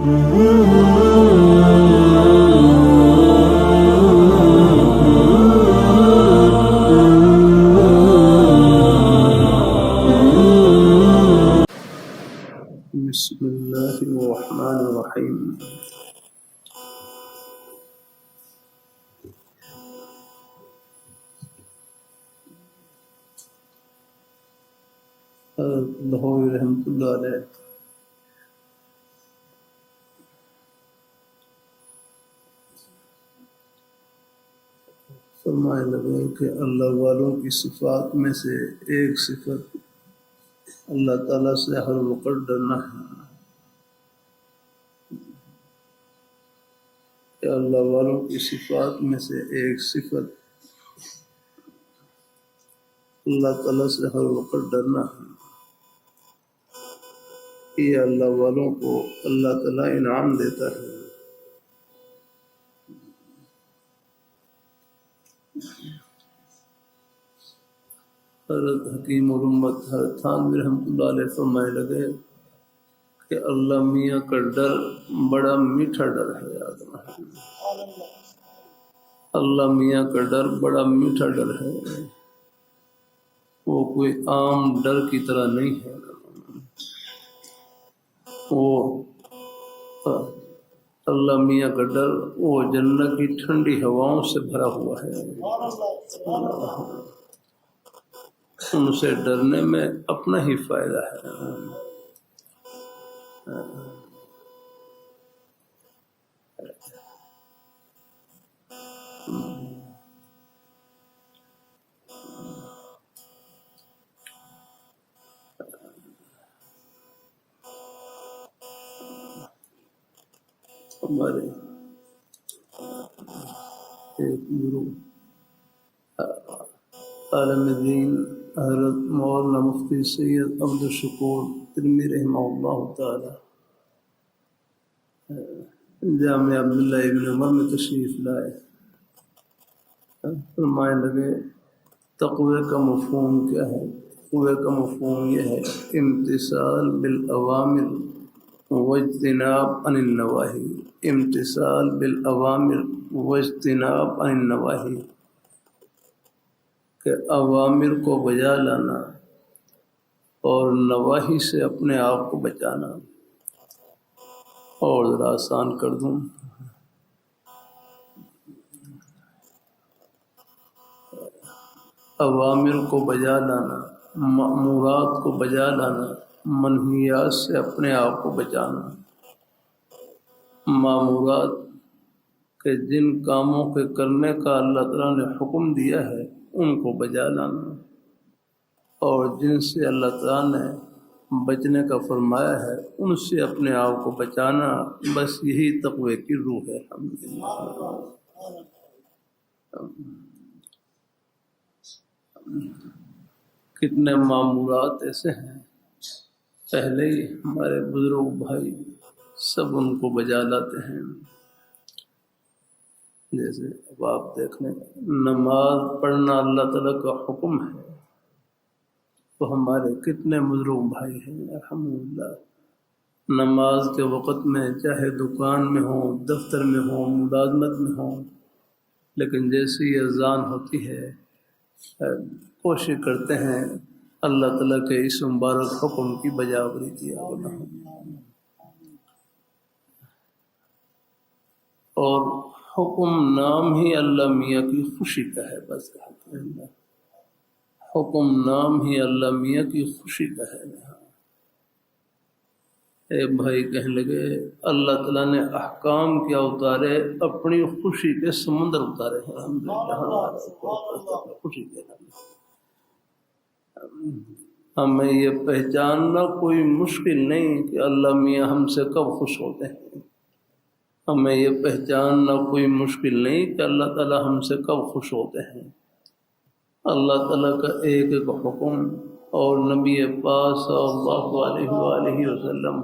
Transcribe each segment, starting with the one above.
بسم اللہ الرحمن الرحیم۔ لاہوری رحمۃ اللہ علیہ فرمائے لگے کہ اللہ والوں کی صفات میں سے ایک صفت اللہ تعالیٰ سے ہر وقت ڈرنا ہے، کہ اللہ والوں کی صفات میں سے ایک صفت اللہ تعالیٰ سے ہر وقت ڈرنا ہے۔ یہ اللہ والوں کو اللہ تعالیٰ انعام دیتا ہے۔ حضرت حکیم الامت حضرت تھانوی رحمۃ اللہ علیہ فرمائے لگے کہ اللہ میاں کا ڈر بڑا میٹھا ڈر ہے۔ یاد رکھنا، اللہ میاں کا ڈر بڑا میٹھا ڈر ہے، وہ کوئی عام ڈر کی طرح نہیں ہے۔ وہ اللہ میاں کا ڈر وہ جنت کی ٹھنڈی ہواؤں سے بھرا ہوا ہے۔ ان سے ڈرنے میں اپنا ہی فائدہ ہے۔ ہمارے ایک گرو عالم دین حضرت مولانا مفتی سید عبد الشکور ترمی رحمہ اللہ تعالی جامعہ عبداللہ ابن عمر میں تشریف لائے، فرمائے لگے تقوی کا مفہوم کیا ہے؟ تقوی کا مفہوم یہ ہے امتثال بالاوامر واجتناب عن النواہی، امتثال بالاوامر واجتناب عن النواہی، کہ اوامر کو بجا لانا اور نواہی سے اپنے آپ کو بچانا۔ اور ذرا آسان کر دوں، اوامر کو بجا لانا، مأمورات کو بجا لانا، منہیات سے اپنے آپ کو بچانا۔ مأمورات کہ جن کاموں کے کرنے کا اللہ تعالیٰ نے حکم دیا ہے ان کو بجا لانا، اور جن سے اللہ تعالیٰ نے بچنے کا فرمایا ہے ان سے اپنے آپ کو بچانا۔ بس یہی تقوی کی روح ہے۔ کتنے معمولات ایسے ہیں پہلے ہی ہمارے بزرگ بھائی سب ان کو بجا لاتے ہیں۔ جیسے اب آپ دیکھ لیں، نماز پڑھنا اللہ تعالیٰ کا حکم ہے، تو ہمارے کتنے بزرگ بھائی ہیں الحمدللہ، نماز کے وقت میں چاہے دکان میں ہوں، دفتر میں ہوں، ملازمت میں ہوں، لیکن جیسے ہی اذان ہوتی ہے کوشش کرتے ہیں اللہ تعالیٰ کے اس مبارک حکم کی بجاوری کیا۔ اور حکم نام ہی اللہ میاں کی خوشی کا ہے۔ بس حکم نام ہی اللہ میاں کی خوشی کا ہے۔ ایک بھائی کہنے لگے اللہ تعالیٰ نے احکام کیا اتارے؟ اپنی خوشی کے سمندر اتارے ہیں۔ خوشی کے ہمیں یہ پہچاننا کوئی مشکل نہیں کہ اللہ میاں ہم سے کب خوش ہوتے ہیں۔ ہمیں یہ پہچاننا کوئی مشکل نہیں کہ اللہ تعالیٰ ہم سے کب خوش ہوتے ہیں۔ اللہ تعالیٰ کا ایک ایک حکم اور نبی پاک صلی اللہ علیہ وآلہ وسلم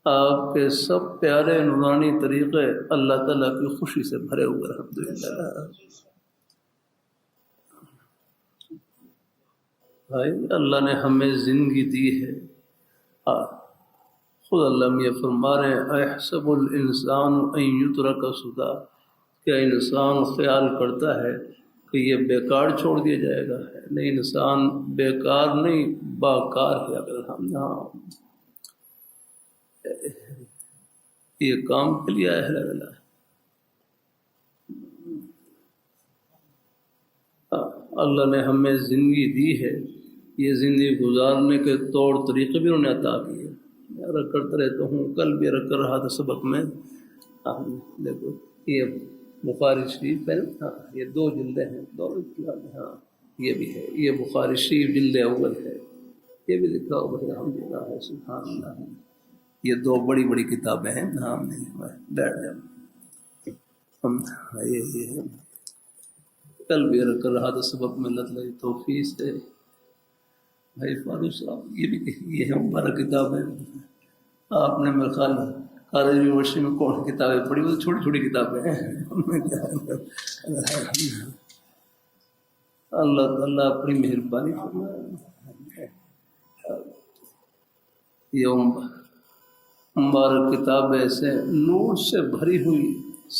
آپ کے سب پیارے نورانی طریقے اللہ تعالیٰ کی خوشی سے بھرے ہوئے الحمدللہ۔ بھائی اللہ نے ہمیں زندگی دی ہے، خود اللہ یہ فرما رہے ہیں احسب الانسان ان یترک سدی، کیا انسان خیال کرتا ہے کہ یہ بیکار چھوڑ دیا جائے گا؟ نہیں، انسان بیکار نہیں باکار ہے۔ اگر ہم یہ کام کے لیے آیا ہے، اللہ نے ہمیں زندگی دی ہے، یہ زندگی گزارنے کے طور طریقے بھی انہوں نے عطا کیے۔ میں کرتا رہتا ہوں، کل بھی کر رہا تھا سبق میں، دیکھو یہ بخاری شریف ہے، ہاں یہ 2 جلدیں ہیں، ہاں یہ بھی ہے، یہ بخاری شریف جلد اول ہے، یہ بھی لکھا ہوا ہے، الحمدللہ ہے، سبحان اللہ۔ یہ 2 بڑی بڑی کتابیں ہیں، ہاں بیٹھ جائیں ہم، یہ کل بھی کر رہا تھا سبق میں، اللہ تعالیٰ کی توفیق سے بھائی فاروق صاحب یہ ہے مبارک کتاب ہے۔ آپ نے میرے خیال کالج یونیورسٹی میں کون کتابیں پڑھی؟ وہ چھوٹی چھوٹی کتابیں ہیں۔ اللہ تعالیٰ اپنی مہربانی فرمائے۔ یہ مبارک کتاب ایسے نور سے بھری ہوئی،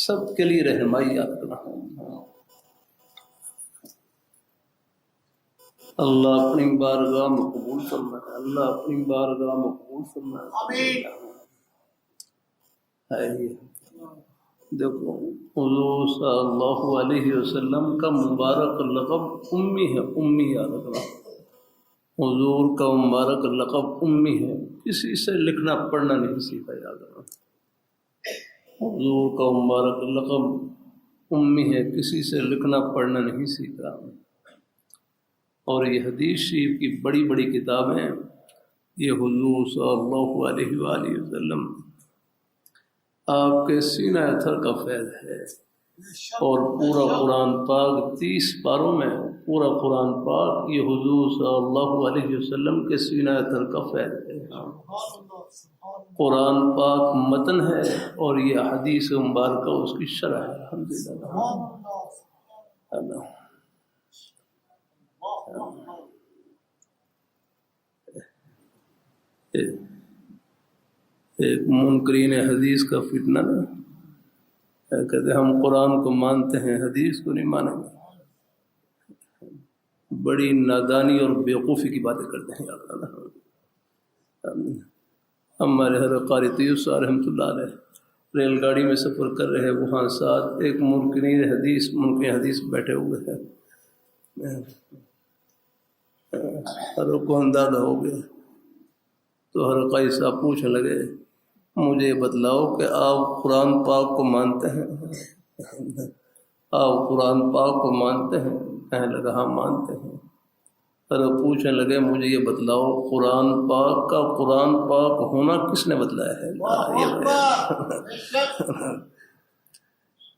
سب کے لیے رہنمائی یاد رکھنا۔ اللہ اپنی بارگاہ میں قبول فرمائے، اللہ اپنی بارگاہ میں قبول فرمائے، آمین۔ دیکھو حضور صلی اللہ علیہ وسلم کا مبارک لقب امی ہے، امی یاد رکھنا۔ حضور کا مبارک لقب امی ہے، کسی سے لکھنا پڑھنا نہیں سیکھا، یاد رکھنا۔ حضور کا مبارک لقب امی ہے، کسی سے لکھنا پڑھنا نہیں سیکھا۔ اور یہ حدیث شریف کی بڑی بڑی کتابیں، یہ حضور صلی اللہ علیہ وآلہ وسلم آپ کے سینہ اثر کا فیض ہے۔ اور پورا قرآن پاک 30 پاروں میں، پورا قرآن پاک یہ حضور صلی اللہ علیہ وسلم کے سینہ اثر کا فیض ہے۔ قرآن پاک متن ہے اور یہ حدیث مبارکہ اس کی شرح ہے، الحمدللہ۔ ایک منکرین حدیث کا فتنہ نا، کہتے ہیں ہم قرآن کو مانتے ہیں، حدیث کو نہیں مانیں گے۔ بڑی نادانی اور بیوقوفی کی باتیں کرتے ہیں، یاد رکھنا۔ ہمارے حضرت قاری طیب صاحب رحمۃ اللہ علیہ ریل گاڑی میں سفر کر رہے، وہاں ساتھ ایک منکرین حدیث بیٹھے ہوئے ہیں، ہر کو اندازہ ہو گیا تو حضرت قاری صاحب پوچھنے لگے، مجھے بتلاؤ کہ آپ قرآن پاک کو مانتے ہیں؟ آپ قرآن پاک کو مانتے ہیں؟ کہنے لگا ہاں مانتے ہیں۔ حضرت پوچھنے لگے مجھے یہ بتلاؤ قرآن پاک کا قرآن پاک ہونا کس نے بتلایا ہے؟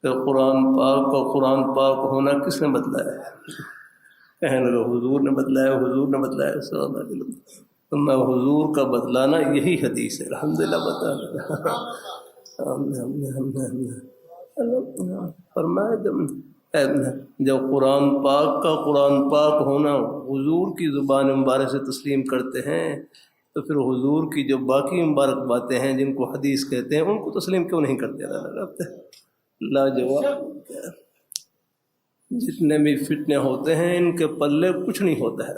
کہ قرآن پاک کا قرآن پاک ہونا کس نے بتلایا ہے؟ کہنے لگا حضور نے بتلایا، حضور نے بتلایا صلی اللہ علیہ وسلم۔ تو میں حضور کا بتلانا یہی حدیث ہے، الحمدللہ بتا رہا۔ فرمایا جب قرآن پاک کا قرآن پاک ہونا حضور کی زبان مبارک سے تسلیم کرتے ہیں تو پھر حضور کی جو باقی مبارک باتیں ہیں جن کو حدیث کہتے ہیں ان کو تسلیم کیوں نہیں کرتے؟ لاجواب۔ جتنے بھی فتنے ہوتے ہیں ان کے پلے کچھ نہیں ہوتا ہے۔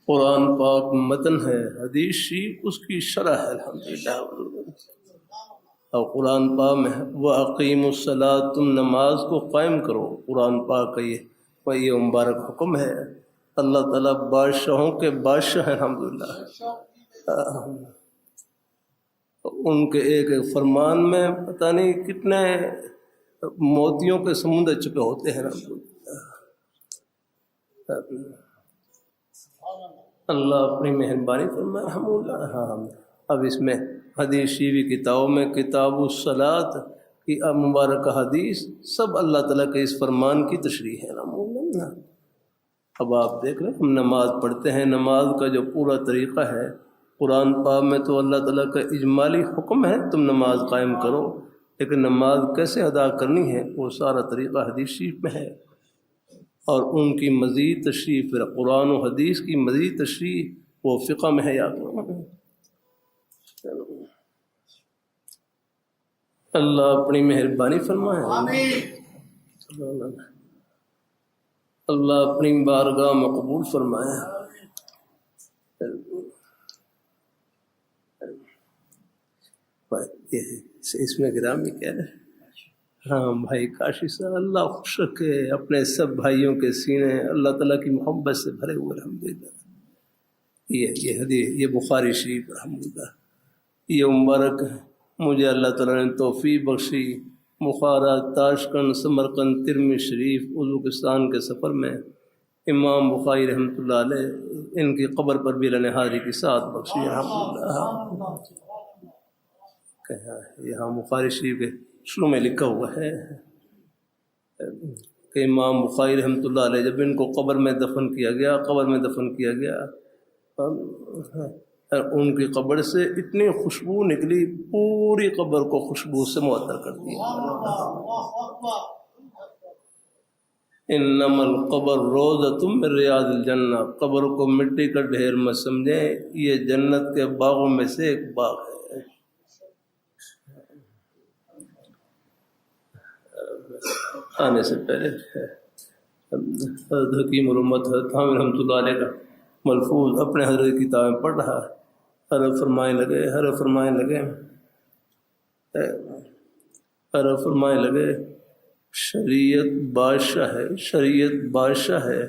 قرآن پاک متن ہے، حدیث شریف اس کی شرح ہے، الحمدللہ۔ اور قرآن پاک میں وَأَقِيمُوا الصَّلَاةَ، تم نماز کو قائم کرو، قرآن پاک کا یہ مبارک حکم ہے۔ اللہ تعالیٰ بادشاہوں کے بادشاہ ہیں، الحمدللہ۔ ان کے ایک فرمان میں پتہ نہیں کتنے موتیوں کے سمندر چھپے ہوتے ہیں، اللہ اپنی مہربانی فرمائے، الحمدللہ۔ ہاں اب اس میں حدیث شریف کتابوں میں کتاب الصلاۃ کی مبارکہ حدیث سب اللہ تعالیٰ کے اس فرمان کی تشریح ہے، الحمدللہ۔ اب آپ دیکھ رہے ہیں ہم نماز پڑھتے ہیں، نماز کا جو پورا طریقہ ہے قرآن پاک میں تو اللہ تعالیٰ کا اجمالی حکم ہے تم نماز قائم کرو، لیکن نماز کیسے ادا کرنی ہے وہ سارا طریقہ حدیث شریف میں ہے۔ اور ان کی مزید تشریح پھر قرآن و حدیث کی مزید تشریح وہ فقہ میں ہے یاد رکھنا۔ اللہ اپنی مہربانی فرمائے، اللہ اپنی بارگاہ میں قبول فرمائے۔ اس میں گرامی کہہ رہے ہاں بھائی کاشی صاحب، اللہ خوش رکھے اپنے سب بھائیوں کے سینے اللہ تعالیٰ کی محبت سے بھرے ہوئے الحمدللہ۔ یہ حدیث یہ بخاری شریف الحمدللہ، یہ مبارک مجھے اللہ تعالیٰ نے توفیق بخشی بخارا، تاشقند، سمرقند، ترمذی شریف، ازبکستان کے سفر میں امام بخاری رحمۃ اللہ علیہ ان کی قبر پر بھی اللہ نے حاضری کی ساتھ بخشی الحمدللہ۔ یہاں بخاری شریف کے شروع میں لکھا ہوا ہے کہ امام بخاری رحمۃ اللہ علیہ جب ان کو قبر میں دفن کیا گیا ان کی قبر سے اتنی خوشبو نکلی، پوری قبر کو خوشبو سے معطر کر دیا۔ انما القبر روضۃ من ریاض الجنہ، قبر کو مٹی کا ڈھیر مت سمجھیں، یہ جنت کے باغوں میں سے ایک باغ ہے۔ آنے سے پہلے حضرت حکیم الامت حضرت حامد رحمۃ اللہ علیہ کا ملفوظ اپنے حضرت کی کتاب میں پڑھ رہا، حرف فرمائے لگے شریعت بادشاہ ہے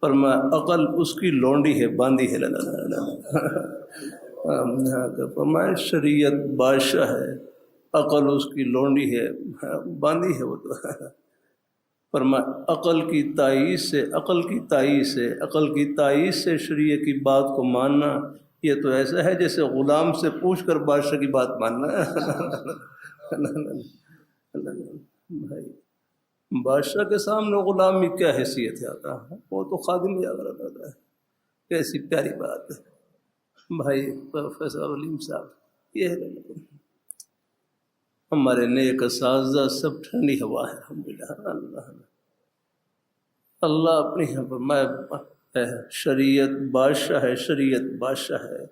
فرمایا عقل اس کی لونڈی ہے باندھی ہے، فرمایا شریعت بادشاہ ہے عقل اس کی لونڈی ہے باندھی ہے، وہ تو فرمایا عقل کی تائید سے شریعت کی بات کو ماننا یہ تو ایسا ہے جیسے غلام سے پوچھ کر بادشاہ کی بات ماننا بھائی بادشاہ کے سامنے غلام کی کیا حیثیت ہے، وہ تو خادم ہی آگرہ کرتا ہے، کیسی پیاری بات ہے بھائی۔ پروفیسر علیم صاحب، یہ ہے ہمارے نیک اساتذہ سب ٹھنڈی ہوا ہے الحمدللہ۔ اللہ اپنی شریعت بادشاہ ہے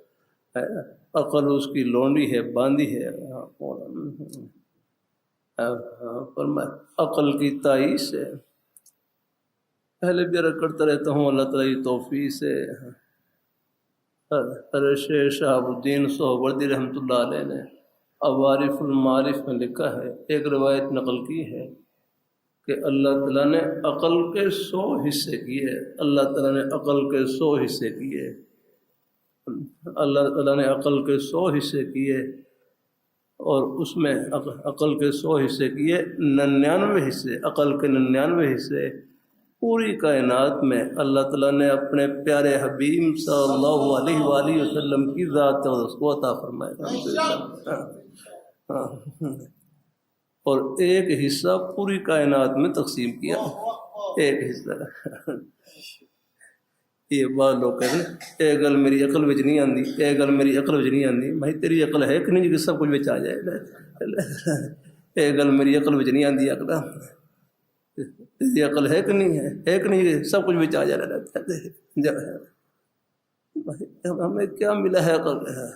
عقل اس کی لونڈی ہے باندھی ہے، عقل کی تائید سے پہلے بھی عرض کرتا رہتا ہوں، اللہ تعالیٰ کی توفیق سے شیخ شہاب الدین سہروردی رحمۃ اللہ علیہ نے عوارف المعارف میں لکھا ہے، ایک روایت نقل کی ہے کہ اللہ تعالیٰ نے عقل کے 100 حصے کیے، اللہ تعالیٰ نے عقل کے 100 حصے کیے اور اس میں عقل کے 100 حصے کیے، 99 حصے عقل کے 99 حصے پوری کائنات میں اللہ تعالیٰ نے اپنے پیارے حبیب صلی اللہ علیہ وآلہ وسلم کی ذات اور اس کو عطا فرمائے، اور ایک حصہ پوری کائنات میں تقسیم کیا، ایک حصہ۔ یہ بعض لوگ کہتے ہیں اے گل میری عقل وچ نہیں آندی، بھائی تیری عقل ہے کہ نہیں کہ سب کچھ وچ آ جائے، اے گل میری عقل وچ نہیں آندی، عقل تیری عقل ہے کہ نہیں سب کچھ وچ آ جائے۔ ہمیں کیا ملا ہے عقل ہے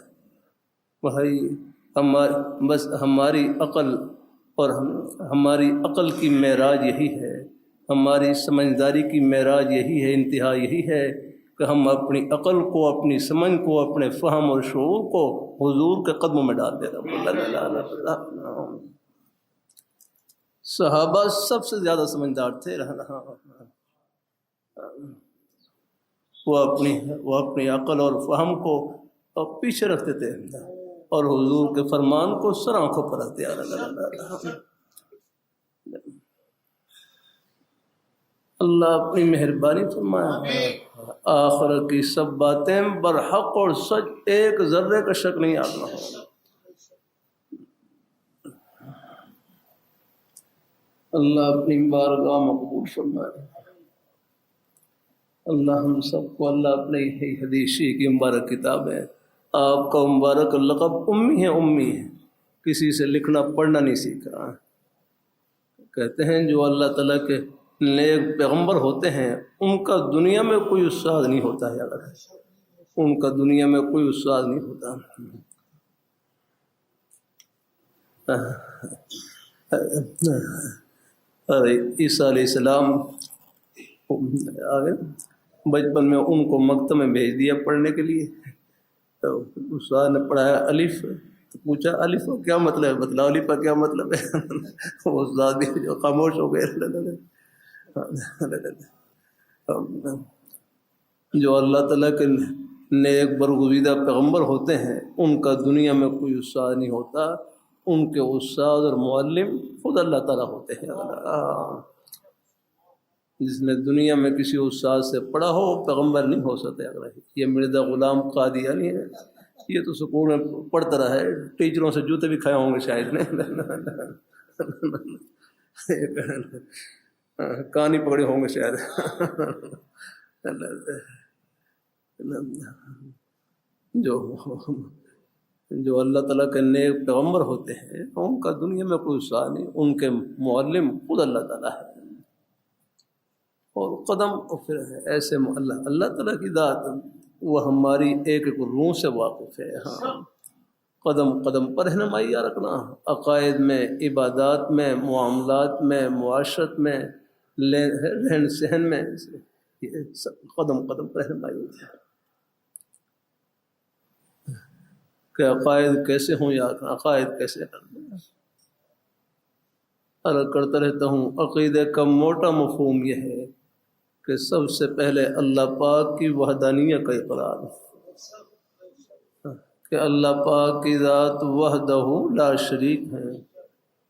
بھائی، بس ہماری عقل اور ہماری عقل کی معراج یہی ہے، ہماری سمجھداری کی معراج یہی ہے، انتہا یہی ہے کہ ہم اپنی عقل کو، اپنی سمجھ کو، اپنے فہم اور شعور کو حضور کے قدموں میں ڈال دے رہا۔ صحابہ سب سے زیادہ سمجھدار تھے، وہ اپنی عقل اور فہم کو پیچھے رکھتے تھے اور حضور کے فرمان کو سر آنکھوں پر رکھتے ہیں۔ اللہ اپنی مہربانی فرمائے، آخر کی سب باتیں برحق اور سچ، ایک ذرے کا شک نہیں آتا ہو۔ اللہ اپنی بارگاہ مقبول فرمائے۔ اللہ ہم سب کو اللہ اپنے حدیثی کی مبارک کتاب ہے، آپ کا مبارک لقب امی ہے، کسی سے لکھنا پڑھنا نہیں سیکھ رہا۔ کہتے ہیں جو اللہ تعالیٰ کے نیک پیغمبر ہوتے ہیں ان کا دنیا میں کوئی استاد نہیں ہوتا ہے، اگر ان کا دنیا میں کوئی استاد نہیں ہوتا۔ عیسیٰ علیہ السلام آگے بچپن میں ان کو مکتب میں بھیج دیا پڑھنے کے لیے، تو استاد نے پڑھایا الف، تو پوچھا الف کا کیا مطلب ہے، بتلاؤ الف کا کیا مطلب ہے۔ وہ استاد بھی جو خاموش ہو گئے۔ جو اللہ تعالیٰ کے نیک برگزیدہ پیغمبر ہوتے ہیں ان کا دنیا میں کوئی استاد نہیں ہوتا، ان کے استاد اور معلم خود اللہ تعالیٰ ہوتے ہیں۔ جس نے دنیا میں کسی استاد سے پڑھا ہو پیغمبر نہیں ہو سکتے۔ اگر یہ مرزا غلام قادیانی ہے، یہ تو سکول میں پڑھتا رہا ہے، ٹیچروں سے جوتے بھی کھائے ہوں گے شاید، کہانی پکڑے ہوں گے شاید۔ جو اللہ تعالیٰ کے نیک پیغمبر ہوتے ہیں ان کا دنیا میں کوئی استاد نہیں، ان کے معلم خود اللہ تعالیٰ ہے۔ اور قدم پھر ایسے اللہ تعالیٰ کی ذات وہ ہماری ایک ایک روح سے واقف ہے۔ ہاں، قدم قدم پر رہنمائی رکھنا، عقائد میں، عبادات میں، معاملات میں، معاشرت میں، رہن سہن میں، یہ سب قدم قدم پر رہنمائی ہوتی ہے کہ عقائد کیسے ہوں یا عقائد کیسے کرنا۔ عرض کرتا رہتا ہوں، عقیدے کا موٹا مفہوم یہ ہے کہ سب سے پہلے اللہ پاک کی وحدانیت کا اقرار، کہ اللہ پاک کی ذات وحدہ لا شریک ہے،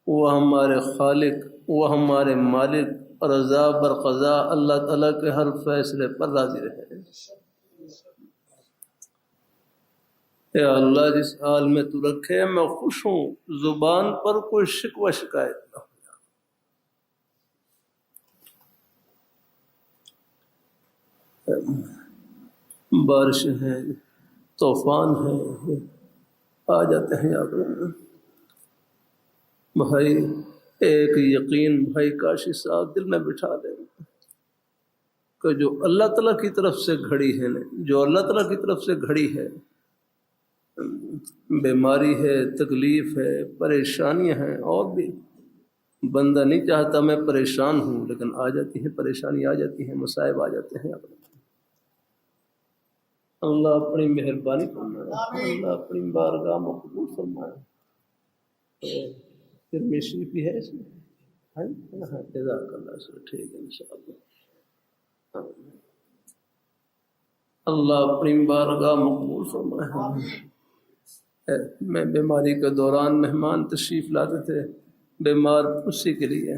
وہ ہمارے خالق، وہ ہمارے مالک، رضا برقضا اللہ تعالیٰ کے ہر فیصلے پر راضی رہے۔ اے اللہ جس حال میں تو رکھے میں خوش ہوں، زبان پر کوئی شکوہ شکایت نہ ہو۔ بارش ہے، طوفان ہے، آ جاتے ہیں یاد بھائی، ایک یقین بھائی کاشی صاحب دل میں بٹھا دیں کہ جو اللہ تعالیٰ کی طرف سے گھڑی ہے، جو اللہ تعالیٰ کی طرف سے گھڑی ہے، بیماری ہے، تکلیف ہے، پریشانیاں ہیں، اور بھی بندہ نہیں چاہتا میں پریشان ہوں، لیکن آ جاتی ہے، پریشانی آ جاتی ہے، مصائب آ جاتے ہیں۔ اللہ اپنی مہربانی فرمائے، اللہ اپنی بارگاہ میں قبول فرمائے۔ پھر مشری بھی ہے اس میں، جزاک اللہ سے، ٹھیک ہے انشاءاللہ۔ اللہ اپنی بارگاہ میں قبول فرمائے۔ میں بیماری کے دوران مہمان تشریف لاتے تھے، بیمار اسی کے لیے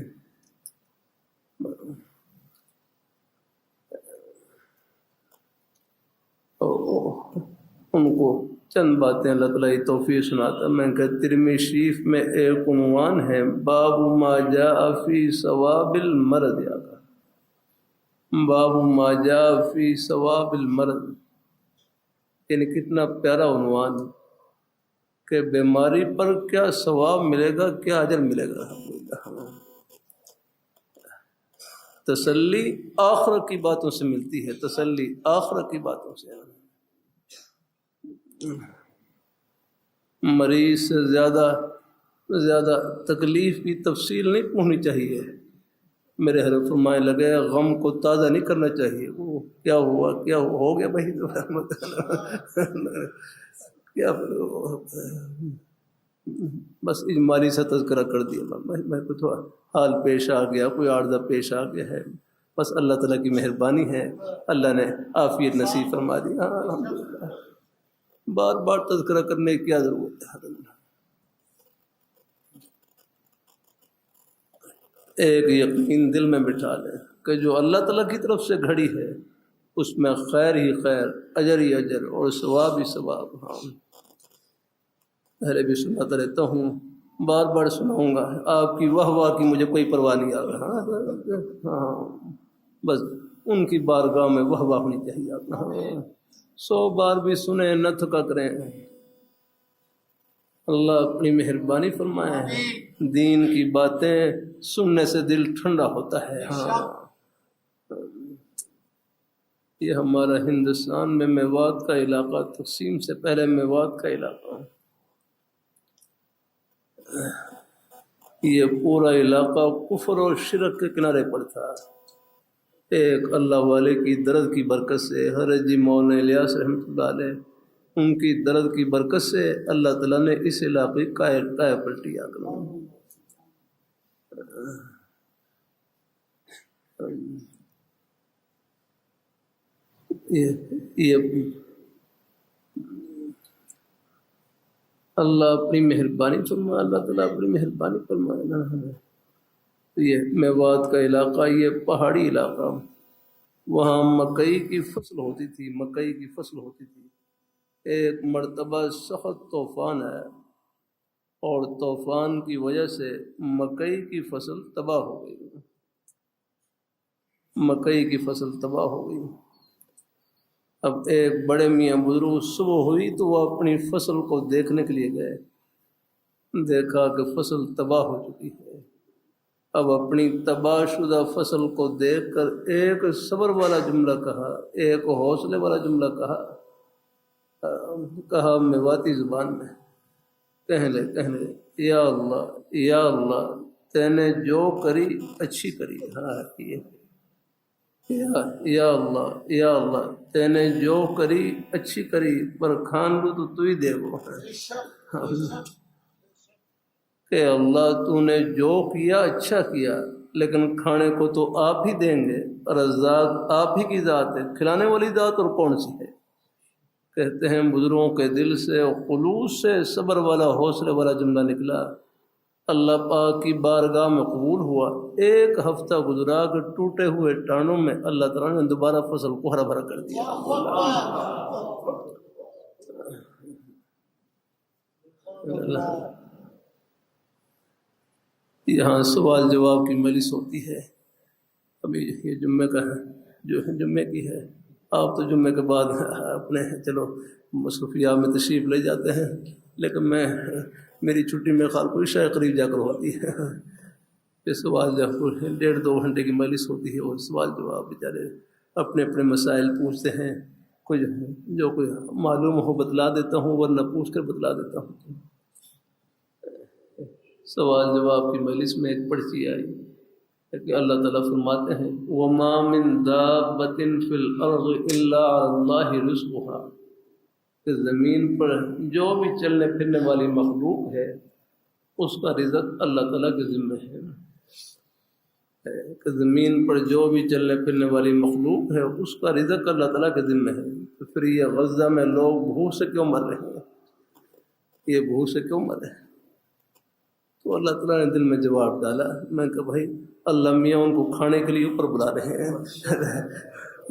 ان کو چند باتیں اللہ تعالیٰ کی توفیق سناتا۔ میں کہ ترمذی شریف میں ایک عنوان ہے، باب ما جاء فی ثواب المرض، باب ما جاء فی ثواب المرض، یعنی کتنا پیارا عنوان کہ بیماری پر کیا ثواب ملے گا، کیا اجر ملے گا۔ تسلی آخرت کی باتوں سے ملتی ہے، تسلی آخرت کی باتوں سے۔ مریض سے زیادہ تکلیف کی تفصیل نہیں پوچھنی چاہیے، میرے حضرت فرمائے لگے غم کو تازہ نہیں کرنا چاہیے، وہ کیا ہوا، کیا ہو گیا بھائی، کیا بس اجمالی سا تذکرہ کر دیا، میں کو تھوڑا حال پیش آ گیا، کوئی عارضہ پیش آ گیا ہے، بس اللہ تعالیٰ کی مہربانی ہے، اللہ نے عافیت نصیب فرما دی۔ ہاں الحمدللہ، بار بار تذکرہ کرنے کی کیا ضرورت ہے۔ ایک یقین دل میں بٹھا لیں کہ جو اللہ تعالیٰ کی طرف سے گھڑی ہے اس میں خیر ہی خیر، اجر ہی اجر، اور ثواب ہی ثواب۔ ہاں پہلے بھی سناتا رہتا ہوں، بار بار سناؤں گا، آپ کی واہ واہ کی مجھے کوئی پرواہ نہیں آ رہا۔ ہاں بس ان کی بارگاہ میں واہ واہ ہونی چاہیے۔ آپ 100 بار بھی سنیں نہ تھکا کریں۔ اللہ اپنی مہربانی فرمائے، دین کی باتیں سننے سے دل ٹھنڈا ہوتا ہے۔ ہاں یہ ہمارا ہندوستان میں میوات کا علاقہ، تقسیم سے پہلے میوات کا علاقہ، یہ پورا علاقہ کفر اور شرک کے کنارے پر تھا۔ ایک اللہ والے کی درد کی برکت سے، حضرت جی مولانا الیاس رحمۃ اللہ علیہ، ان کی درد کی برکت سے اللہ تعالیٰ نے اس علاقے کائے پلٹی آ کر یہ اللہ اپنی مہربانی فرمائے، اللہ تعالیٰ اپنی مہربانی فرمائے۔ یہ میوات کا علاقہ، یہ پہاڑی علاقہ، وہاں مکئی کی فصل ہوتی تھی، مکئی کی فصل ہوتی تھی۔ ایک مرتبہ سخت طوفان آیا اور طوفان کی وجہ سے مکئی کی فصل تباہ ہو گئی، مکئی کی فصل تباہ ہو گئی۔ اب ایک بڑے میاں بزرگ صبح ہوئی تو وہ اپنی فصل کو دیکھنے کے لیے گئے، دیکھا کہ فصل تباہ ہو چکی ہے۔ اب اپنی تباہ شدہ فصل کو دیکھ کر ایک صبر والا جملہ کہا، ایک حوصلے والا جملہ کہا میواتی زبان میں، کہنے یا اللہ یا اللہ تے نے جو کری اچھی کری، ہاں یا اللہ تے نے جو کری اچھی کری، پر کھان لو تو ہی دے وہ، کہ اللہ تو نے جو کیا اچھا کیا، لیکن کھانے کو تو آپ ہی دیں گے، اور ذات آپ ہی کی ذات ہے، کھلانے والی ذات اور کون سی ہے؟ کہتے ہیں بزرگوں کے دل سے اور خلوص سے صبر والا حوصلے والا جملہ نکلا، اللہ پاک کی بارگاہ میں قبول ہوا۔ ایک ہفتہ گزرا کہ ٹوٹے ہوئے ٹانوں میں اللہ تعالیٰ نے دوبارہ فصل کو ہرا بھرا کر دیا۔ یہاں سوال جواب کی مجلس ہوتی ہے، ابھی یہ جمعے کا ہے، جو جمعے کی ہے، آپ تو جمعے کے بعد اپنے چلو مصروفیات میں تشریف لے جاتے ہیں، لیکن میری چھٹی میں خال کوئی شاید قریب جا کر ہوتی ہے، یہ سوال جب 1.5-2 گھنٹے کی مجلس ہوتی ہے، اور سوال جواب بیچارے اپنے اپنے مسائل پوچھتے ہیں، کوئی جو کوئی معلوم ہو بتلا دیتا ہوں، ورنہ پوچھ کر بتلا دیتا ہوں۔ سوال جواب کی مجلس میں ایک پرچی آئی کہ اللہ تعالیٰ فرماتے ہیں وَمَا مِن دَابَّةٍ فِي الْأَرْضِ إِلَّا عَلَى اللَّهِ رِزْقُهَا، کہ زمین پر جو بھی چلنے پھرنے والی مخلوق ہے اس کا رزق اللہ تعالیٰ کے ذمہ ہے، کہ زمین پر جو بھی چلنے پھرنے والی مخلوق ہے اس کا رزق اللہ تعالیٰ کے ذمہ ہے۔ تو پھر یہ غزہ میں لوگ بھوک سے کیوں مر رہے ہیں، یہ بھوک سے کیوں مر رہے ہیں؟ تو اللہ تعالیٰ نے دل میں جواب ڈالا، میں کہا بھائی اللہ میاں ان کو کھانے کے لیے اوپر بلا رہے ہیں،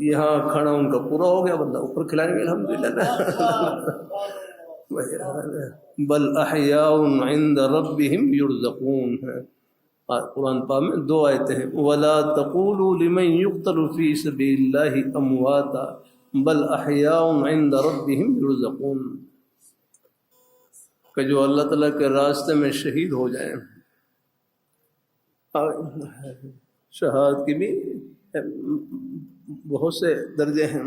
یہاں کھانا ان کا پورا ہو گیا، بندہ اوپر کھلائیں گے الحمدللہ۔ بل احیاء عند ربهم يرزقون ہے، قرآن پاک میں 2 آیتیں ہیں، ولا تقولوا لمن يقتل في سبيل الله امواتا بل احیاء عند ربهم يرزقون، کہ جو اللہ تعالیٰ کے راستے میں شہید ہو جائیں۔ شہادت کی بھی بہت سے درجے ہیں،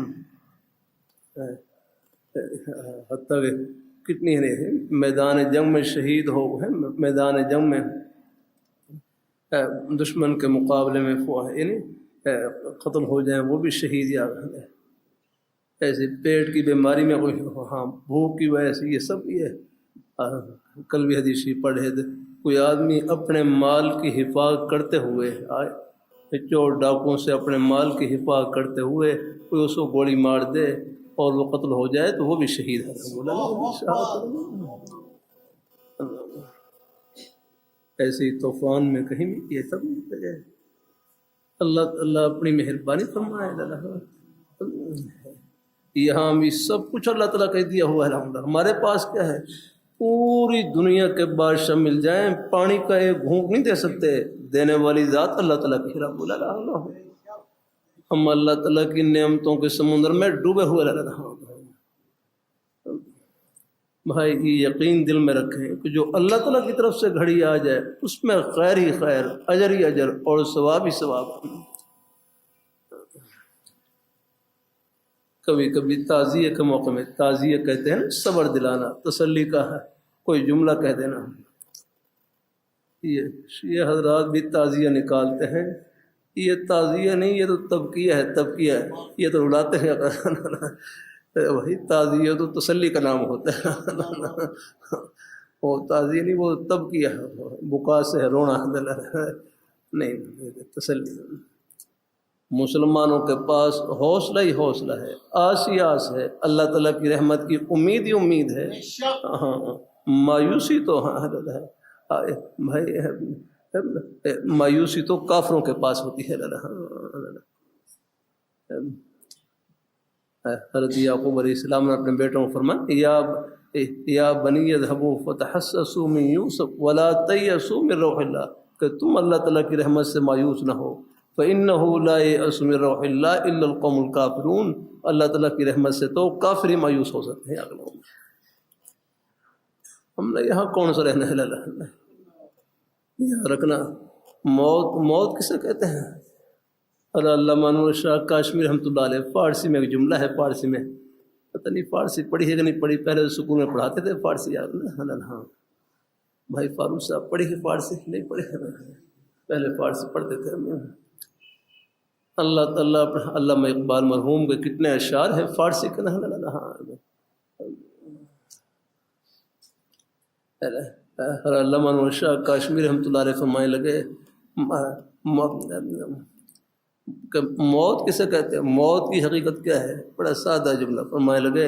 حتیٰ کہ کتنی ہیں، میدان جنگ میں شہید ہو ہیں، میدان جنگ میں دشمن کے مقابلے میں یعنی قتل ہو جائیں، وہ بھی شہید یا ایسے پیٹ کی بیماری میں کوئی، ہاں بھوک کی وجہ سے، یہ سب یہ کل بھی حدیث پڑھے تھے، کوئی آدمی اپنے مال کی حفاظت کرتے ہوئے، چور ڈاکوں سے اپنے مال کی حفاظت کرتے ہوئے کوئی اس کو گولی مار دے اور وہ قتل ہو جائے تو وہ بھی شہید ہے۔ ایسے ہی طوفان میں کہیں بھی یہ سب اللہ اپنی مہربانی فرمائے، یہاں بھی سب کچھ اللہ تعالیٰ کہہ دیا ہوا ہے الحمدللہ۔ ہمارے پاس کیا ہے، پوری دنیا کے بادشاہ مل جائیں، پانی کا ایک گھونٹ نہیں دے سکتے، دینے والی ذات اللہ تعالیٰ کی رب العالمین۔ ہم اللہ تعالیٰ کی نعمتوں کے سمندر میں ڈوبے ہوئے رہ رہے ہیں۔ بھائی یہ یقین دل میں رکھیں کہ جو اللہ تعالیٰ کی طرف سے گھڑی آ جائے اس میں خیر ہی خیر، اجر ہی اجر اور ثواب ہی ثواب۔ کبھی کبھی تعزیے کے موقع میں، تعزیہ کہتے ہیں نا صبر دلانا، تسلی کا ہے کوئی جملہ کہہ دینا، یہ حضرات بھی تعزیہ نکالتے ہیں. یہ تعزیہ نہیں، یہ تو تبکیہ ہے، تبکیہ ہے، یہ تو اڑاتے ہیں. وہی تعزیہ تو تسلی کا نام ہوتا ہے. وہ تعزیہ نہیں، وہ تبکیہ ہے، بکا سے ہے، رونا نہیں، تسلی. مسلمانوں کے پاس حوصلہ ہی حوصلہ ہے، آس ہی آس ہے، اللہ تعالیٰ کی رحمت کی امید ہی امید ہے. ہاں مایوسی تو ہے بھائی، مایوسی تو کافروں کے پاس ہوتی ہے. حضرت یعقوب علیہ السلام نے اپنے بیٹوں کو فرمایا یا بنی اذهبوا فتحسسوا من یوسف ولا تیأسوا من روح اللہ، کہ تم اللہ تعالیٰ کی رحمت سے مایوس نہ ہو. فإنه لا يأس من روح اللہ الا القوم الکافرون، اللہ تعالیٰ کی رحمت سے تو کافر ہی مایوس ہو سکتے ہیں. ہم نے یہاں کون سا رہنا ہے؟ یہاں رکھنا. موت کسے کہتے ہیں؟ اور علامہ انور شاہ کاشمیری رحمۃ اللہ علیہ، فارسی میں ایک جملہ ہے، فارسی میں پتہ نہیں فارسی پڑھی ہے کہ نہیں پڑھی، پہلے اسکول میں پڑھاتے تھے فارسی. ہاں بھائی فاروق صاحب پڑھی ہے فارسی؟ نہیں پڑھی ہے، پہلے فارسی پڑھتے تھے. اللہ تعالیٰ علامہ اقبال مرحوم کے کتنے اشعار ہیں فارسی کے. علامہ انور شاہ کاشمیری رحمۃ اللہ علیہ فرمانے لگے کہ موت کسے کہتے ہیں؟ موت کی حقیقت کیا ہے؟ بڑا سادہ جملہ فرمانے لگے،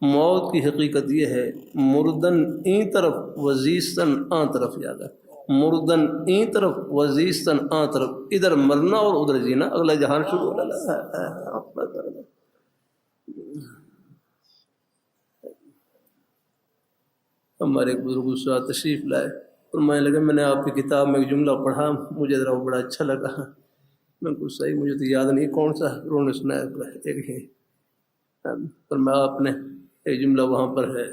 موت کی حقیقت یہ ہے مردن این طرف وزیستن آن طرف. یاد ہے، مردن این طرف وزیستن آن طرف، ادھر مرنا اور ادھر جینا، اگلا جہان شروع ہو رہا. ہمارے ایک بزرگ استاد تشریف لائے، فرمانے لگے میں نے آپ کی کتاب میں ایک جملہ پڑھا، مجھے ذرا وہ بڑا اچھا لگا. میں کچھ صحیح مجھے تو یاد نہیں کون سا، انہوں نے سنایا ایک ہی. پر میں آپ نے ایک جملہ وہاں پر ہے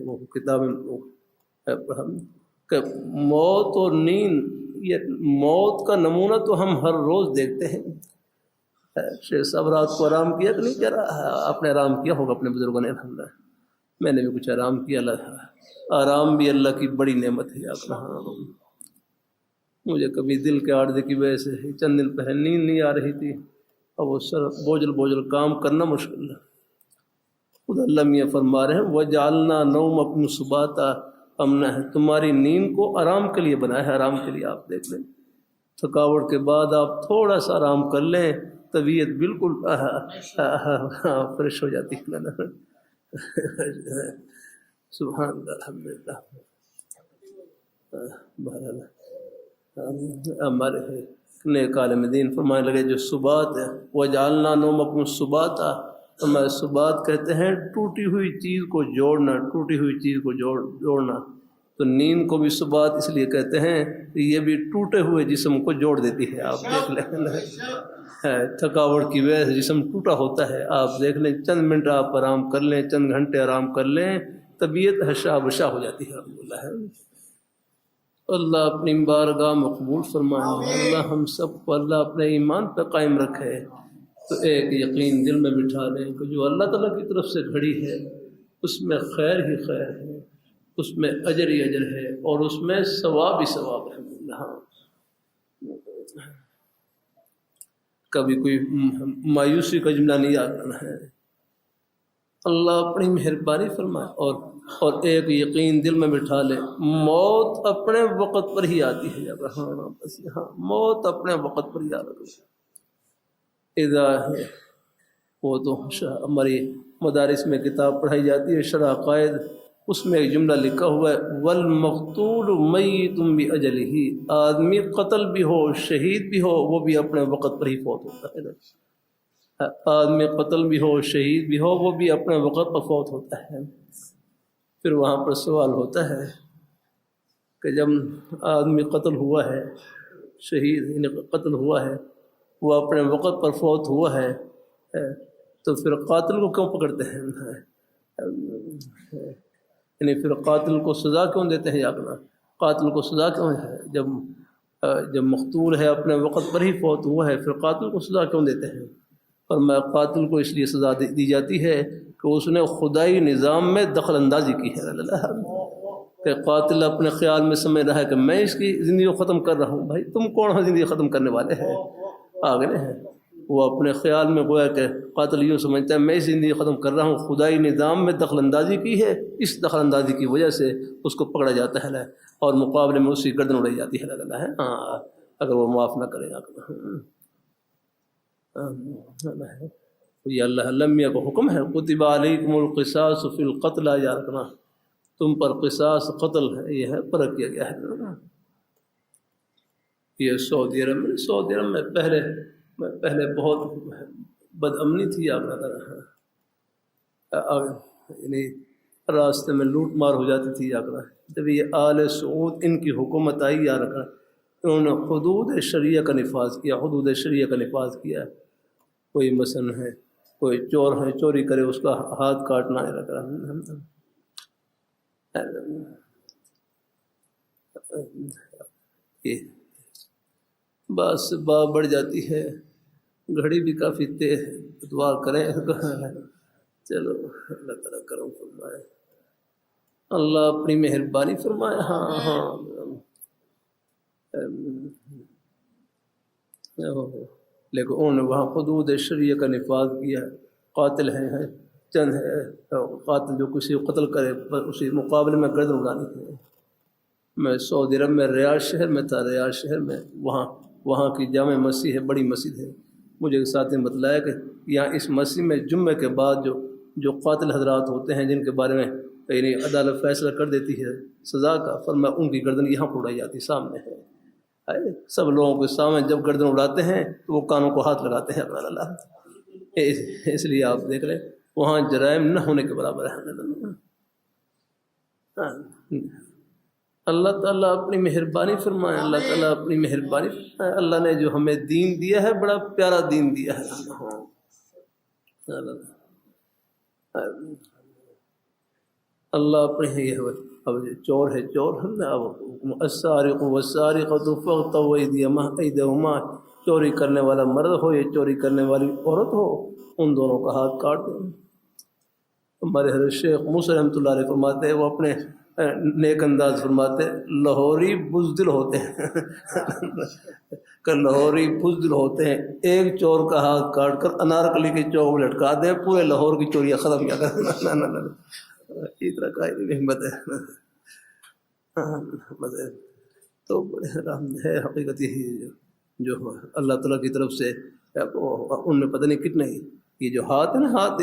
وہ کتاب میں پڑھا کہ موت اور نیند، یہ موت کا نمونہ تو ہم ہر روز دیکھتے ہیں. شیخ صاحب رات کو آرام کیا کہ نہیں کیا رہا؟ آپ نے آرام کیا ہوگا اپنے بزرگوں نے. الحمدللہ میں نے بھی کچھ آرام کیا. آرام بھی اللہ کی بڑی نعمت ہے. مجھے کبھی دل کے عارضے کی وجہ سے چند دن پہلے نیند نہیں آ رہی تھی، اور وہ سر بوجھل کام کرنا مشکل ہے. خدا اللہ میاں فرما رہے ہیں وَجَعَلْنَا نَوْمَكُمْ سُبَاتًا، ہم نے تمہاری نیند کو آرام کے لیے بنایا ہے. آرام کے لیے آپ دیکھ لیں، تھکاوٹ کے بعد آپ تھوڑا سا آرام کر لیں، طبیعت بالکل فریش ہو جاتی ہے. سبحان اللہ، الحمدللہ. ہمارے نیک عالم دین فرمانے لگے جو سبات ہے، وَجَعَلْنَا نَوْمَكُمْ سُبَاتًا، ہمارے سبات کہتے ہیں ٹوٹی ہوئی چیز کو جوڑنا، ٹوٹی ہوئی چیز کو جوڑنا. تو نیند کو بھی سبات اس لیے کہتے ہیں کہ یہ بھی ٹوٹے ہوئے جسم کو جوڑ دیتی ہے. آپ دیکھ لیں، تھکاوٹ کی وجہ سے جسم ٹوٹا ہوتا ہے، آپ دیکھ لیں چند منٹ آپ آرام کر لیں، چند گھنٹے آرام کر لیں، طبیعت حشا بشا ہو جاتی ہے. الحمدللہ. اللہ اپنی بارگاہ مقبول فرمائے. اللہ ہم سب کو اللہ اپنے ایمان پہ قائم رکھے. تو ایک یقین دل میں بٹھا لیں کہ جو اللہ تعالیٰ کی طرف سے گھڑی ہے اس میں خیر ہی خیر ہے، اس میں اجر ہی اجر ہے، اور اس میں ثواب ہی ثواب ہے. کبھی کوئی مایوسی کا جملہ نہیں آتا ہے. اللہ اپنی مہربانی فرمائے. اور ایک یقین دل میں بٹھا لے، موت اپنے وقت پر ہی آتی ہے. بس ہاں، موت اپنے وقت پر ہی آتی ہے. وہ تو ہماری مدارس میں کتاب پڑھائی جاتی ہے شرح عقائد، اس میں ایک جملہ لکھا ہوا ہے والمقتول میت بأجلہ، آدمی قتل بھی ہو شہید بھی ہو وہ بھی اپنے وقت پر ہی فوت ہوتا ہے. آدمی قتل بھی ہو شہید بھی ہو وہ بھی اپنے وقت پر فوت ہوتا ہے. پھر وہاں پر سوال ہوتا ہے کہ جب آدمی قتل ہوا ہے، شہید قتل ہوا ہے، وہ اپنے وقت پر فوت ہوا ہے، تو پھر قاتل کو کیوں پکڑتے ہیں؟ یعنی پھر قاتل کو سزا کیوں دیتے ہیں؟ قاتل کو سزا کیوں ہے؟ جب مقتول ہے اپنے وقت پر ہی فوت ہوا ہے، پھر قاتل کو سزا کیوں دیتے ہیں؟ فرمایا قاتل کو اس لیے سزا دی جاتی ہے کہ اس نے خدائی نظام میں دخل اندازی کی ہے، کہ قاتل اپنے خیال میں سمجھ رہا ہے کہ میں اس کی زندگی کو ختم کر رہا ہوں. بھائی تم کون ہو زندگی ختم کرنے والے ہیں؟ آگے ہیں وہ اپنے خیال میں گویا کہ قاتل یوں سمجھتا ہے میں اس زندگی ختم کر رہا ہوں، خدائی نظام میں دخل اندازی کی ہے، اس دخل اندازی کی وجہ سے اس کو پکڑا جاتا ہے اور مقابلے میں اس کی گردن اڑائی جاتی ہے. ہاں اگر وہ معاف نہ کرے گا. یہ اللہ المیہ کو حکم ہے کتب علیکم القصاص فی القتل، یاد رکھنا تم پر قصاص قتل ہے، یہ ہے فرق کیا گیا ہے. یہ سعودی عرب میں پہلے بہت بد امنی تھی، یعنی راستے میں لوٹ مار ہو جاتی تھی. جب یہ آل سعود ان کی حکومت آئی، یاد رکھنا انہوں نے حدود شریعہ کا نفاذ کیا. کوئی مثلا ہے کوئی چور ہے چوری کرے اس کا ہاتھ کاٹنا ہے. بس بات بڑھ جاتی ہے، گھڑی بھی کافی تیز ہے، دعا کریں. چلو اللہ تعالیٰ کرم فرمائے، اللہ اپنی مہربانی فرمائے. ہاں لیکن انہوں نے وہاں حدود شریعہ کا نفاذ کیا. قاتل ہیں چند ہے، قاتل جو کسی کو قتل کرے اسی مقابلے میں گردن اڑانی ہے. میں سعودی عرب میں ریاض شہر میں تھا، ریاض شہر میں وہاں کی جامع مسجد ہے، بڑی مسجد ہے. مجھے ایک ساتھی نے بتلایا کہ یہاں اس مسجد میں جمعے کے بعد جو قاتل حضرات ہوتے ہیں جن کے بارے میں یعنی عدالت فیصلہ کر دیتی ہے سزا کا، فرمایا ان کی گردن یہاں پر اڑائی جاتی سامنے ہے. سب لوگوں کے سامنے جب گردن اڑاتے ہیں تو وہ کانوں کو ہاتھ لگاتے ہیں. اس لیے آپ دیکھ لیں وہاں جرائم نہ ہونے کے برابر ہے. اللہ تعالیٰ اپنی مہربانی فرمائے، اللہ تعالیٰ اپنی مہربانی فرمائے. اللہ نے جو ہمیں دین دیا ہے بڑا پیارا دین دیا ہے. اللہ اپنے اب چور ہے السارق والسارقۃ فاقطعوا ایدیہما، چوری کرنے والا مرد ہو یا چوری کرنے والی عورت ہو ان دونوں کا ہاتھ کاٹ دیں. ہمارے حضرت شیخ موسیٰ رحمۃ اللہ علیہ فرماتے ہیں، وہ اپنے نیک انداز فرماتے لاہوری بزدل ہوتے ہیں کہ لاہوری بزدل ہوتے ہیں، ایک چور کا ہاتھ کاٹ کر انارکلی کے چوک میں لٹکا دیں، پورے لاہور کی چوریاں ختم کیا کر. اس طرح کا ہمت ہے تو بڑے حرام ہے. حقیقت یہی جو اللہ تعالیٰ کی طرف سے ان میں پتہ نہیں کتنے یہ جو ہاتھ ہے نا، ہاتھ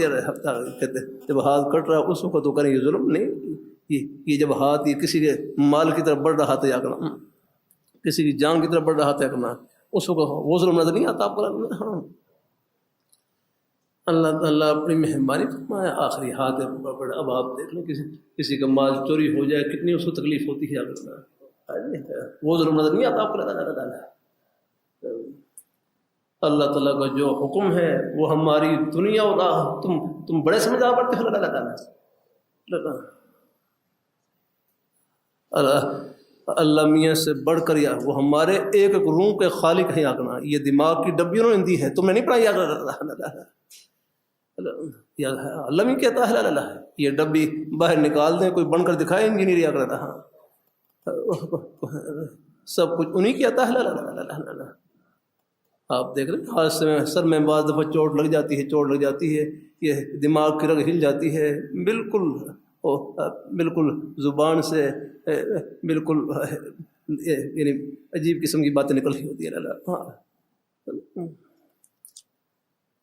کہتے ہیں جب ہاتھ کٹ رہا ہے اس وقت تو کریں یہ ظلم نہیں. یہ جب ہاتھ یہ کسی کے مال کی طرف بڑھ رہا تھا یا کرنا، کسی کی جان کی طرف بڑھ رہا تھا کرنا، اس وقت وہ ظلم نظر نہیں آتا آپ کو. ہاں اللہ تعالیٰ اپنی مہربانی فرمائے. آخری ہاتھ ہے بڑا. اب آپ دیکھ لیں کسی کا مال چوری ہو جائے کتنی اس کو تکلیف ہوتی ہے. وہ ظلم نظر نہیں آتا آپ کو. اللہ تعالیٰ کا جو حکم ہے وہ ہماری دنیا اور تم بڑے سمجھدار پڑتے ہو. اللہ میاں سے بڑھ کر یا وہ ہمارے ایک روح کے خالق ہیں. آگنا یہ دماغ کی ڈبی انہوں نے دی ہے، تم نے نہیں پڑھائی. اللہ میں کہتا ہے اللہ ہے یہ ڈبی باہر نکال دیں، کوئی بن کر دکھائے انجینئر یا کرتا. سب کچھ انہیں کی عطا ہے. آپ دیکھ رہے حادثے میں سر میں بعض دفعہ چوٹ لگ جاتی ہے، یہ دماغ کی رگ ہل جاتی ہے، بالکل زبان سے بالکل یعنی عجیب قسم کی باتیں نکل رہی ہوتی ہے.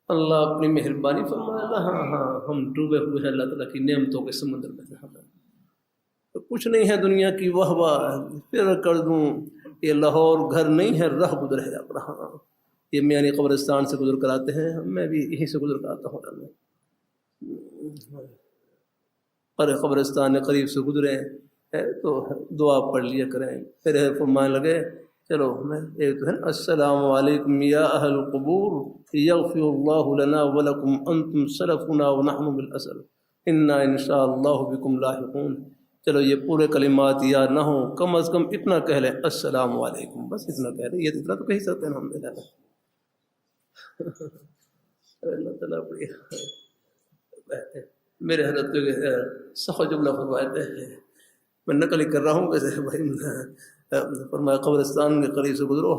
اللہ اپنی مہربانی فرمائے. ہاں ہم ڈوبے ہوئے ہیں اللہ تعالیٰ کی نعمتوں کے سمندر میں. تو کچھ نہیں ہے دنیا کی واہ پھر کر دوں، یہ لاہور گھر نہیں ہے، راہ گزر ہے اپنا. ہاں یہ میانی قبرستان سے گزر کر آتے ہیں، میں بھی یہیں سے گزر کر آتا ہوں. پر قبرستان قریب سے گزرے تو دعا پڑھ لیا کریں. پھر فرمانے لگے چلو میں ایک تو ہے السلام علیکم یا اہل القبور یغفر اللہ لنا ولکم انتم سلفنا ونحن بالاسر انا انشاء اللہ بکم لاحقون. چلو یہ پورے کلمات یاد نہ ہوں، کم از کم اتنا کہہ لیں السلام علیکم، بس اتنا کہہ لیں. یہ اتنا تو کہہ سکتے ہیں ہم. اللہ تعالیٰ بڑی میرے حضرت سخت جملہ فرماتے ہیں، میں نقل ہی کر رہا ہوں ویسے بھائی، فرمایا قبرستان کے قریب سے گزرو،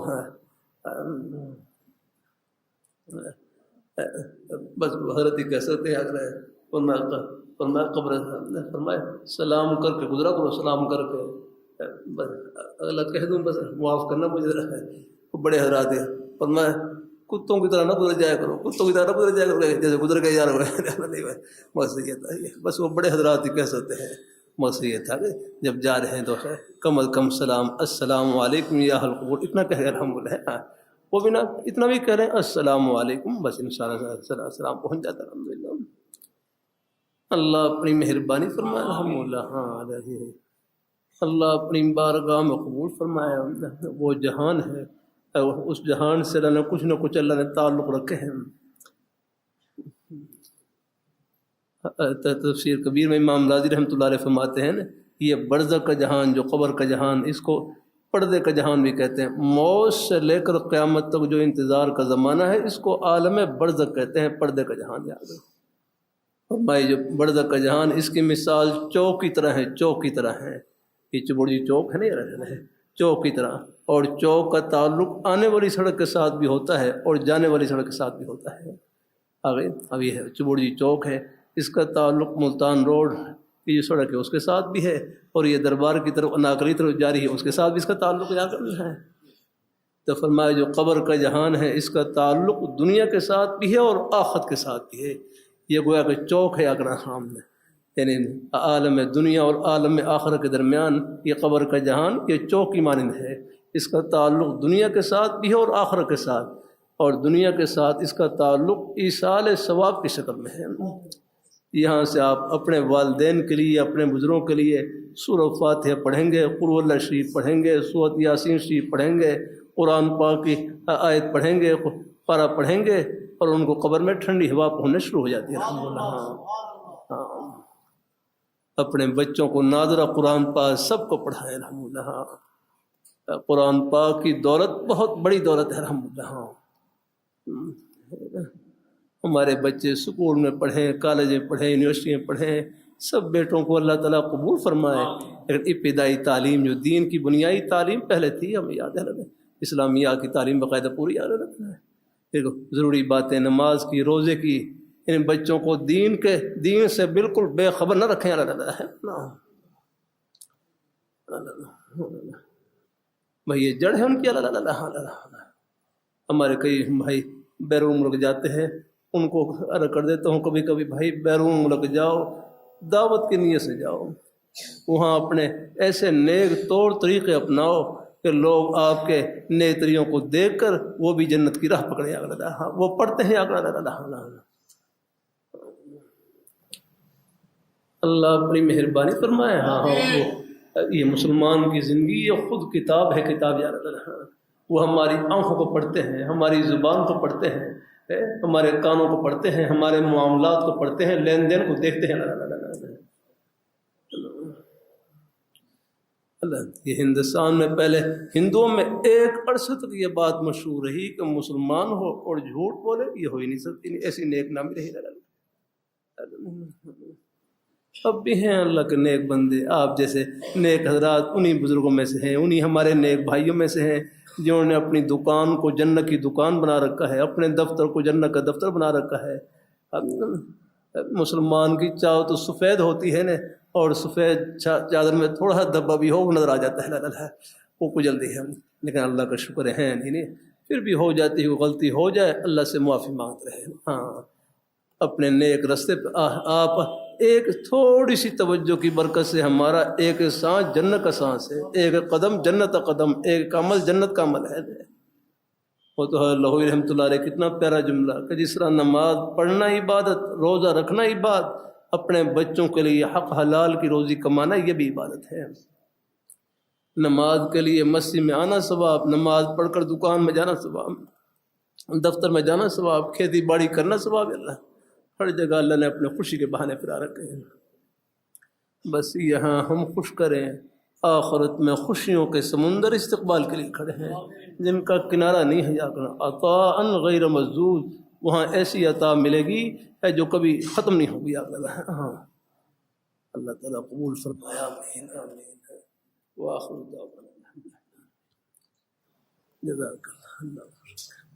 بس حضرت ہی کہہ سکتے ہیں آگرہ فرمایا قبرستان، فرمایا سلام کر کے گزرا کرو، سلام کر کے بس اگلا کہہ دوں، بس معاف کرنا مجھے بڑے حضرات ہیں، فرمایا کتوں کی طرح نہ گزر جایا کرو، کتوں کی طرح نہ گزر جایا کرو جیسے گزر گئے یار نہیں بس یہ تھا، بس وہ بڑے حضرات ہی کہہ سکتے ہیں، بس یہ تھا کہ جب جا رہے ہیں تو کم از کم سلام السلام علیکم یا اہل القبور اتنا کہہ رہے الحمدللہ، وہ بھی نہ اتنا بھی کہہ رہے ہیں السلام علیکم، بس انشاءاللہ السلام پہنچ جاتا ہے الحمدللہ۔ اللہ اپنی مہربانی فرمائے الحمدللہ، ہاں اللہ اپنی بارگاہ میں قبول فرمایا، وہ جہان ہے، اس جہان سے اللہ نے کچھ اللہ نے تعلق رکھے ہیں۔ تفسیر کبیر میں امام راضی رحمۃ اللہ علیہ فرماتے ہیں نا، یہ برزخ کا جہان جو قبر کا جہان، اس کو پردے کا جہان بھی کہتے ہیں، موت سے لے کر قیامت تک جو انتظار کا زمانہ ہے اس کو عالم برزخ کہتے ہیں، پردے کا جہان یاد ہے۔ فرمائی جو برزخ کا جہان، اس کی مثال چوک کی طرح ہے، چوک کی طرح ہے، یہ چبڑی چوک ہے نا، چوک کی طرح، اور چوک کا تعلق آنے والی سڑک کے ساتھ بھی ہوتا ہے اور جانے والی سڑک کے ساتھ بھی ہوتا ہے۔ آگے اب یہ ہے چبڑی چوک ہے، اس کا تعلق ملتان روڈ کی جو سڑک ہے اس کے ساتھ بھی ہے، اور یہ دربار کی طرف اناکلی طرف جاری ہے اس کے ساتھ بھی اس کا تعلق ہے۔ تو فرمایا جو قبر کا جہان ہے اس کا تعلق دنیا کے ساتھ بھی ہے اور آخرت کے ساتھ بھی ہے، یہ گویا کہ چوک ہے اگر سامنے، یعنی عالم دنیا اور عالم آخرت کے درمیان یہ قبر کا جہان یہ چوک کی مانند ہے، اس کا تعلق دنیا کے ساتھ بھی ہے اور آخرت کے ساتھ، اور دنیا کے ساتھ اس کا تعلق ایصال ثواب کی شکل میں ہے۔ یہاں سے آپ اپنے والدین کے لیے، اپنے بزرگوں کے لیے سورۃ فاتحہ پڑھیں گے، قل اللہ شریف پڑھیں گے، سورۃ یاسین شریف پڑھیں گے، قرآن پاک کی آیت پڑھیں گے، پارہ پڑھیں گے، اور ان کو قبر میں ٹھنڈی ہوا پہنچنا شروع ہو جاتی ہے الحمدللہ۔ اپنے بچوں کو ناظرہ قرآن پاک سب کو پڑھائیں الحمدللہ، قرآن پاک کی دولت بہت بڑی دولت ہے الحمدللہ۔ ہمارے بچے اسکول میں پڑھیں، کالج میں پڑھیں، یونیورسٹی میں پڑھیں، سب بیٹوں کو اللہ تعالیٰ قبول فرمائے، لیکن ابتدائی تعلیم جو دین کی بنیادی تعلیم پہلے تھی ہمیں یاد ہے، اسلامیات کی تعلیم باقاعدہ پوری یاد رکھنا ہے، دیکھو ضروری باتیں نماز کی، روزے کی، ان بچوں کو دین سے بالکل بے خبر نہ رکھیں اللہ ہے بھائی، یہ جڑ ہے ان کی اللہ۔ ہمارے کئی بھائی بیرون ملک جاتے ہیں، ان کو عرض کر دیتا ہوں کبھی کبھی، بھائی بیرون ملک جاؤ دعوت کی نیت سے جاؤ، وہاں اپنے ایسے نیک طور طریقے اپناؤ کہ لوگ آپ کے نیک طریقوں کو دیکھ کر وہ بھی جنت کی راہ پکڑیں، وہ پڑھتے ہیں اللہ اپنی مہربانی فرمائے۔ یہ مسلمان کی زندگی یہ خود کتاب ہے، کتاب یاد اللہ، وہ ہماری آنکھوں کو پڑھتے ہیں، ہماری زبان کو پڑھتے ہیں، ہمارے کانوں کو پڑھتے ہیں، ہمارے معاملات کو پڑھتے ہیں، لین دین کو دیکھتے ہیں اللہ۔ یہ ہندوستان میں پہلے ہندوؤں میں ایک عرصے تک یہ بات مشہور رہی کہ مسلمان ہو اور جھوٹ بولے یہ ہو ہی نہیں سکتی، ایسی نیک نامی رہی۔ اب بھی ہیں اللہ کے نیک بندے، آپ جیسے نیک حضرات انہی بزرگوں میں سے ہیں، انہی ہمارے نیک بھائیوں میں سے ہیں جنہوں نے اپنی دکان کو جنت کی دکان بنا رکھا ہے، اپنے دفتر کو جنت کا دفتر بنا رکھا ہے۔ مسلمان کی چاہو تو سفید ہوتی ہے نا، اور سفید چادر میں تھوڑا سا دھبا بھی ہو وہ نظر آ جاتا ہے، وہ کچھ جلدی ہے، لیکن اللہ کا شکر ہے نہیں، پھر بھی ہو جاتی ہے، غلطی ہو جائے اللہ سے معافی مانگتے رہے۔ ہاں اپنے نیک رستے پہ آپ ایک تھوڑی سی توجہ کی برکت سے ہمارا ایک سانس جنت کا سانس ہے، ایک قدم جنت کا قدم، ایک عمل جنت کا عمل ہے۔ وہ تو لہوی رحمۃ اللہ علیہ کتنا پیارا جملہ کہ جس طرح نماز پڑھنا عبادت، روزہ رکھنا عبادت، اپنے بچوں کے لیے حق حلال کی روزی کمانا یہ بھی عبادت ہے۔ نماز کے لیے مسجد میں آنا ثواب، نماز پڑھ کر دکان میں جانا ثواب، دفتر میں جانا ثواب، کھیتی باڑی کرنا ثواب، اللہ ہر جگہ اللہ نے اپنے خوشی کے بہانے پھرا رکھے ہیں۔ بس یہاں ہم خوش کریں، آخرت میں خوشیوں کے سمندر استقبال کے لیے کھڑے ہیں جن کا کنارہ نہیں ہے، یا عطاء غیر مجذوذ، وہاں ایسی عطا ملے گی جو کبھی ختم نہیں ہوگی. ہاں اللہ تعالیٰ قبول فرمایا. آمین آمین. وآخر دعوانا جزاک اللہ.